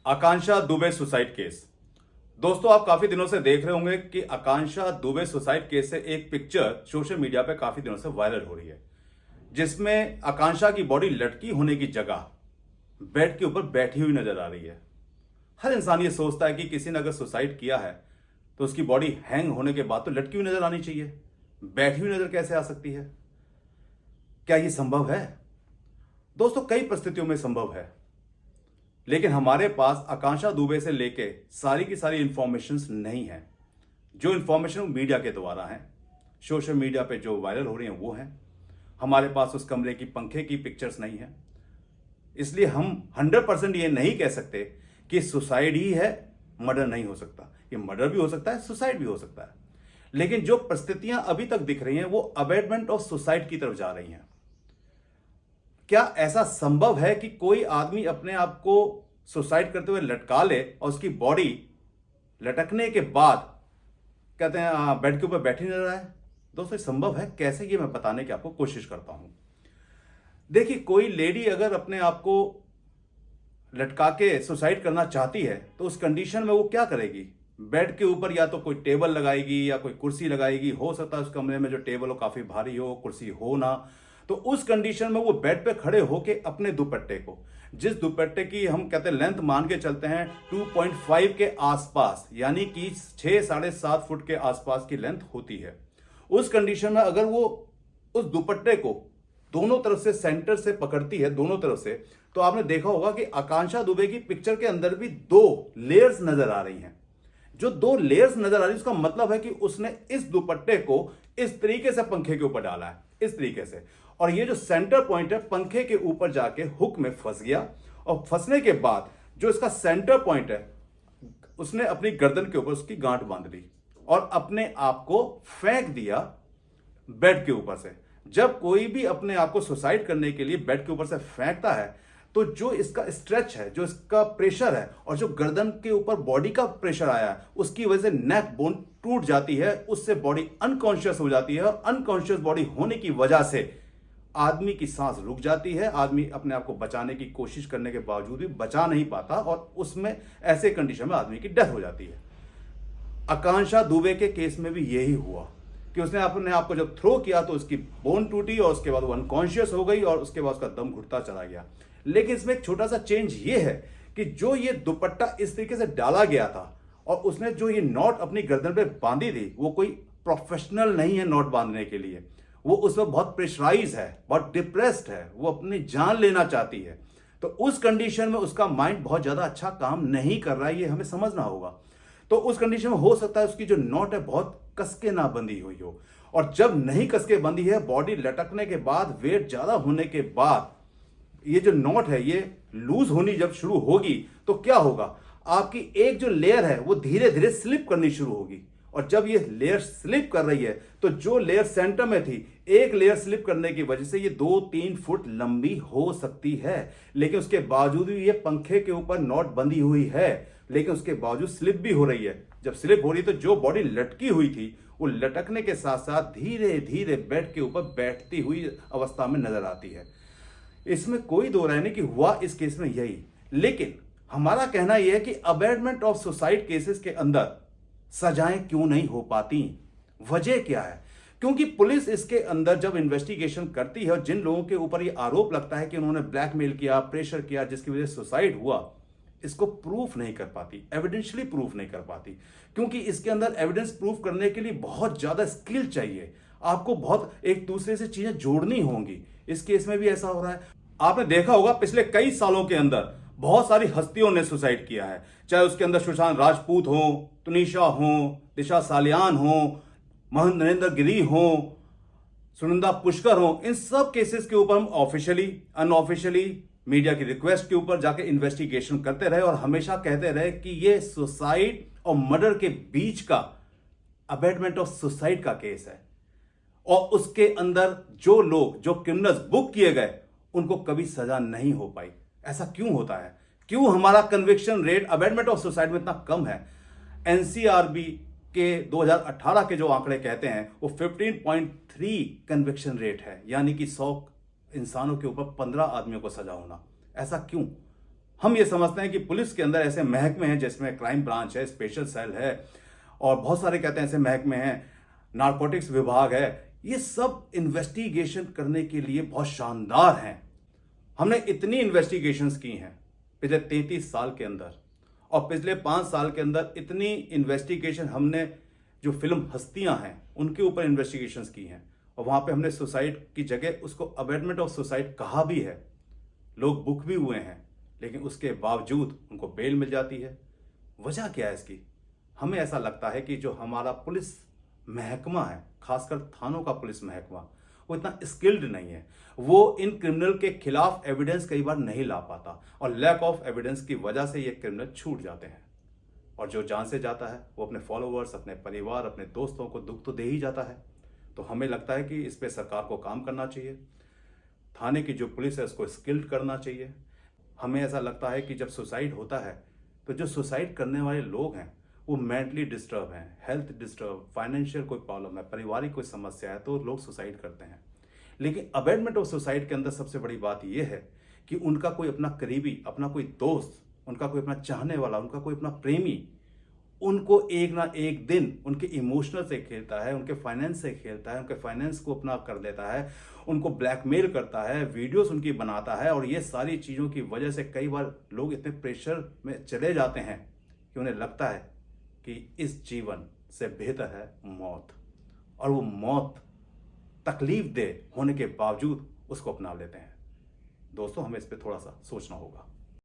आकांक्षा Dubey suicide case. दोस्तों, आप काफी दिनों से देख रहे होंगे कि आकांक्षा दुबे सुसाइड केस से एक पिक्चर सोशल मीडिया पे काफी दिनों से वायरल हो रही है, जिसमें आकांक्षा की बॉडी लटकी होने की जगह बेड के ऊपर बैठी हुई नजर आ रही है। हर इंसान ये सोचता है कि किसी ने अगर सुसाइड किया है तो उसकी बॉडी हैंग होने के बाद तो लटकी हुई नजर आनी चाहिए, बैठी हुई नजर कैसे आ सकती है? क्या ये संभव है? दोस्तों, कई परिस्थितियों में संभव है, लेकिन हमारे पास आकांक्षा दुबे से लेके सारी की सारी इंफॉर्मेशंस नहीं है। जो इंफॉर्मेशन मीडिया के द्वारा है, सोशल मीडिया पे जो वायरल हो रही हैं वो हैं। हमारे पास उस कमरे की पंखे की पिक्चर्स नहीं है, इसलिए हम 100% ये नहीं कह सकते कि सुसाइड ही है, मर्डर नहीं हो सकता। ये मर्डर भी हो सकता है, सुसाइड भी हो सकता है, लेकिन जो परिस्थितियां अभी तक दिख रही हैं वो अबेटमेंट ऑफ सुसाइड की तरफ जा रही हैं। क्या ऐसा संभव है कि कोई आदमी अपने आप को सुसाइड करते हुए लटका ले और उसकी बॉडी लटकने के बाद कहते हैं बेड के ऊपर बैठी नजर आए? दोस्तों, ये संभव है कैसे, ये मैं बताने की आपको कोशिश करता हूं। देखिए, कोई लेडी अगर अपने आप को लटका के सुसाइड करना चाहती है तो उस कंडीशन में वो क्या करेगी? बेड के ऊपर या तो कोई टेबल लगाएगी या कोई कुर्सी लगाएगी। हो सकता है उस कमरे में जो टेबल हो काफी भारी हो, कुर्सी हो ना, तो उस कंडीशन में वो बेड पे खड़े होके अपने दुपट्टे को, जिस दुपट्टे की हम कहते हैं लेंथ मान के चलते हैं 2.5 के आसपास, यानी कि 6-7.5 फुट के आसपास की लेंथ होती है, उस कंडीशन में अगर वो उस दुपट्टे को दोनों तरफ से, सेंटर से पकड़ती है, दोनों तरफ से, तो आपने देखा होगा कि आकांक्षा दुबे की पिक्चर के अंदर भी 2 लेयर्स नजर आ रही हैं। जो 2 लेयर्स नजर आ रही है उसका मतलब है कि उसने इस दुपट्टे को इस तरीके से पंखे के ऊपर डाला है, इस तरीके से, और ये जो सेंटर पॉइंट है पंखे के ऊपर जाके हुक में फंस गया, और फंसने के बाद जो इसका सेंटर पॉइंट है उसने अपनी गर्दन के ऊपर उसकी गांठ बांध ली और अपने आप को फेंक दिया बेड के ऊपर से। जब कोई भी अपने आप को सुसाइड करने के लिए बेड के ऊपर से फेंकता है तो जो इसका स्ट्रेच है, जो इसका प्रेशर है और जो गर्दन के ऊपर बॉडी का प्रेशर आया है, उसकी वजह से नेक बोन टूट जाती है, उससे बॉडी अनकॉन्शियस हो जाती है, और अनकॉन्शियस बॉडी होने की वजह से आदमी की सांस रुक जाती है। आदमी अपने आप को बचाने की कोशिश करने के बावजूद भी बचा नहीं पाता और उसमें ऐसे कंडीशन में आदमी की डेथ हो जाती है। आकांक्षा दुबे के केस में भी यही हुआ कि उसने अपने आप को जब थ्रो किया तो उसकी बोन टूटी और उसके बाद वो अनकॉन्शियस हो गई और उसके बाद उसका दम घुटता चला गया। लेकिन इसमें एक छोटा सा चेंज ये है कि जो ये दुपट्टा इस तरीके से डाला गया था और उसने जो ये नॉट अपनी गर्दन पे बांधी थी, वो कोई प्रोफेशनल नहीं है नॉट बांधने के लिए। वो उसमें बहुत प्रेशराइज है, बहुत डिप्रेस्ड है, वो अपनी जान लेना चाहती है। तो उस कंडीशन में उसका माइंड बहुत ज्यादा अच्छा काम नहीं कर रहा है, ये हमें समझना होगा। तो उस कंडीशन में हो सकता है उसकी जो नॉट है बहुत कसके ना बंधी हुई हो, और जब नहीं कसके बंधी है, बॉडी लटकने के बाद, वेट ज्यादा होने के बाद ये जो नॉट है ये लूज होनी जब शुरू होगी तो क्या होगा? आपकी एक जो लेयर है वो धीरे धीरे स्लिप करनी शुरू होगी, और जब ये लेयर स्लिप कर रही है तो जो लेयर सेंटर में थी, एक लेयर स्लिप करने की वजह से ये 2-3 फुट लंबी हो सकती है। लेकिन उसके बावजूद भी ये पंखे के ऊपर नॉट बंधी हुई है, लेकिन उसके बावजूद स्लिप भी हो रही है। जब स्लिप हो रही है तो जो बॉडी लटकी हुई थी वो लटकने के साथ साथ धीरे धीरे बेड के ऊपर बैठती हुई अवस्था में नजर आती है। इसमें कोई दो राय नहीं कि हुआ इस केस में यही। लेकिन हमारा कहना यह है कि अबेटमेंट ऑफ सुसाइड केसेस के अंदर सजाएं क्यों नहीं हो पाती? वजह क्या है? क्योंकि पुलिस इसके अंदर जब इन्वेस्टिगेशन करती है और जिन लोगों के ऊपर ये आरोप लगता है कि उन्होंने ब्लैकमेल किया, प्रेशर किया, जिसकी वजह से सुसाइड हुआ, इसको प्रूफ नहीं कर पाती, एविडेंशियली प्रूफ नहीं कर पाती, क्योंकि इसके अंदर एविडेंस प्रूफ करने के लिए बहुत ज्यादा स्किल चाहिए। आपको बहुत एक दूसरे से चीजें जोड़नी होंगी। इस केस में भी ऐसा हो रहा है। आपने देखा होगा पिछले कई सालों के अंदर बहुत सारी हस्तियों ने सुसाइड किया है, चाहे उसके अंदर सुशांत राजपूत हो, तुनिशा हो, दिशा सालियान हो, महंत नरेंद्र गिरी हो, सुनंदा पुष्कर हो। इन सब केसेस के ऊपर हम ऑफिशियली, अनऑफिशियली, मीडिया की रिक्वेस्ट के ऊपर जाके इन्वेस्टिगेशन करते रहे और हमेशा कहते रहे कि ये सुसाइड और मर्डर के बीच का अबेटमेंट ऑफ सुसाइड का केस है, और उसके अंदर जो लोग, जो क्रिमिनल्स बुक किए गए, उनको कभी सजा नहीं हो पाई। ऐसा क्यों होता है? क्यों हमारा conviction rate abetment of suicide में इतना कम है? एनसीआरबी के 2018 के जो आंकड़े कहते हैं वो 15.3 कन्विक्शन रेट है, यानी कि 100 इंसानों के ऊपर 15 आदमियों को सजा होना। ऐसा क्यों? हम ये समझते हैं कि पुलिस के अंदर ऐसे महकमे हैं जिसमें क्राइम ब्रांच है, स्पेशल सेल है और बहुत सारे कहते हैं ऐसे महकमे हैं, नारकोटिक्स विभाग है। ये सब इन्वेस्टिगेशन करने के लिए बहुत शानदार हैं। हमने इतनी इन्वेस्टिगेशंस की हैं पिछले 33 साल के अंदर, और पिछले 5 साल के अंदर इतनी इन्वेस्टिगेशन हमने जो फिल्म हस्तियां हैं उनके ऊपर इन्वेस्टिगेशंस की हैं, और वहां पे हमने सुसाइड की जगह उसको अबेटमेंट ऑफ सुसाइड कहा भी है। लोग बुक भी हुए हैं, लेकिन उसके बावजूद उनको बेल मिल जाती है। वजह क्या है इसकी? हमें ऐसा लगता है कि जो हमारा पुलिस महकमा है, खासकर थानों का पुलिस महकमा, वो इतना स्किल्ड नहीं है। वो इन क्रिमिनल के खिलाफ एविडेंस कई बार नहीं ला पाता, और लैक ऑफ एविडेंस की वजह से ये क्रिमिनल छूट जाते हैं। और जो जान से जाता है वो अपने फॉलोअर्स, अपने परिवार, अपने दोस्तों को दुख तो दे ही जाता है। तो हमें लगता है कि इस पे सरकार को काम करना चाहिए। थाने की जो पुलिस है उसको स्किल्ड करना चाहिए। हमें ऐसा लगता है कि जब सुसाइड होता है तो जो सुसाइड करने वाले लोग हैं वो मेंटली डिस्टर्ब हैं, हेल्थ डिस्टर्ब, फाइनेंशियल कोई प्रॉब्लम है, पारिवारिक कोई समस्या है, तो लोग सुसाइड करते हैं। लेकिन अबेटमेंट ऑफ सुसाइड के अंदर सबसे बड़ी बात यह है कि उनका कोई अपना करीबी, अपना कोई दोस्त, उनका कोई अपना चाहने वाला, उनका कोई अपना प्रेमी उनको एक ना एक दिन उनके इमोशनल से खेलता है, उनके फाइनेंस से खेलता है, उनके फाइनेंस को अपना कर देता है, उनको ब्लैकमेल करता है, वीडियोस उनकी बनाता है। और ये सारी चीज़ों की वजह से कई बार लोग इतने प्रेशर में चले जाते हैं कि उन्हें लगता है कि इस जीवन से बेहतर है मौत, और वो मौत तकलीफ दे होने के बावजूद उसको अपना लेते हैं। दोस्तों, हमें इस पर थोड़ा सा सोचना होगा।